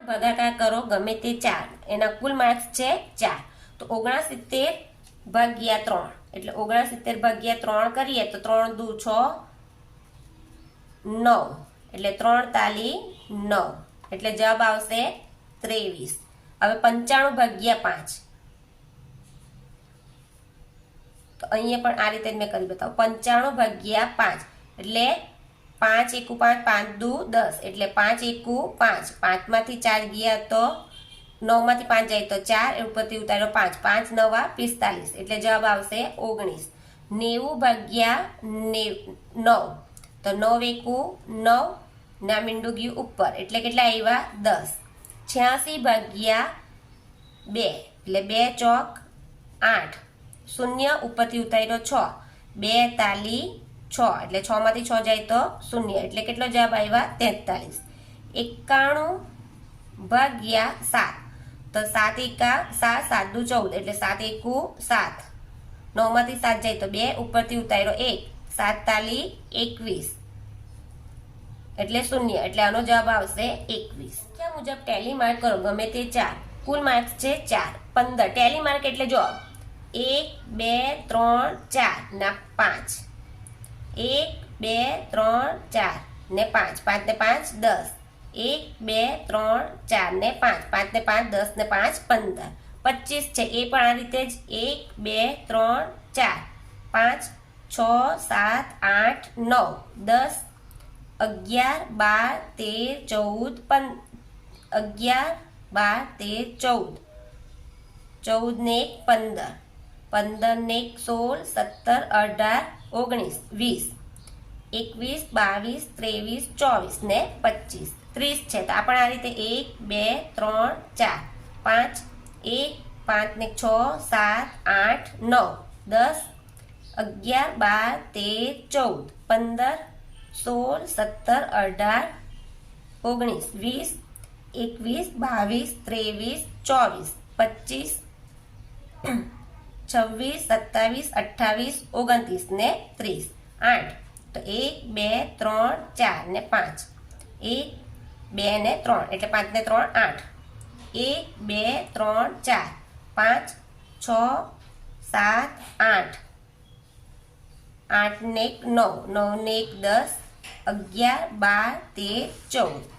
ભાગાકાર કરો ગમે તે 4 એના કુલ માર્ક્સ છે 4 તો 69 ભાગ્યા 3 એટલે 69 ભાગ્યા 3 કરીએ તો 3 દુ 6 9 એટલે 3 તાલી 9 એટલે જવાબ આવશે 23। હવે 95 ભાગ્યા 5 તો અહીંયા પણ આ રીતે મેં કરી બતાવું 95 ભાગ્યા 5 એટલે 5 એકુ 5 5 દુ 10 એટલે 5 એકુ 5 5 માંથી 4 ગયા તો 9 માંથી 5 જાય તો 4 એ ઉપરથી ઉતાર્યો 5 5 9 45 એટલે જવાબ આવશે 19। 90 ભાગ્યા 9 તો 9 એકુ 9 ના મીંડું ગયું ઉપર એટલે કેટલા આવ્યા 10। 86 ભાગ્યા 2 એટલે 2 ચોક 8 શૂન્ય ઉપરથી ઉતાર્યો 6 2 તાલી 6 એટલે 6 માંથી 6 જાય તો શૂન્ય એટલે કેટલો જવાબ આવ્યા 43। 91 ભાગ્યા 7 તો 7 એકા 7 7 દુ 14 એટલે 7 એકુ 7 9 માંથી 7 જાય તો 2 ઉપરથી ઉતાર્યો 1 7 તાલી 21 એટલે શૂન્ય એટલે આનો જવાબ આવશે 21। સંખ્યા મુજબ ટેલી માર્ક કરો ગમે તે 4 કુલ માર્ક્સ છે 4 15 ટેલી માર્ક એટલે જો 1 2 3 4 ના 5 1 2 3 4 ને 5 5 ને 5 10 1 2 3 4 ને 5 5 ને 5 10 ને 5 15 25 છે એ પણ આ રીતે જ 1 2 3 4 5 6 7 8 9 10 11 12 13 14 11 12 13 14 14 ને 1 15 15 ને 1 16 17 18 19 20 21 22 23 24 ને 25 30 છે તો આપણે આ રીતે 1 2 3 4 5 1 5 ને 6 7 8 9 10 11 12 13 14 15 16 17 18 19 20 21 22 23 24 25 26 27 28 29 ને 30 8 તો 1 2 3 4 ને 5 1 2 ને 3 એટલે 5 ને 3 8 1 2 3 4 5 6 7 8 8 ને 1 9 9 ને 1 10 11 12 13 14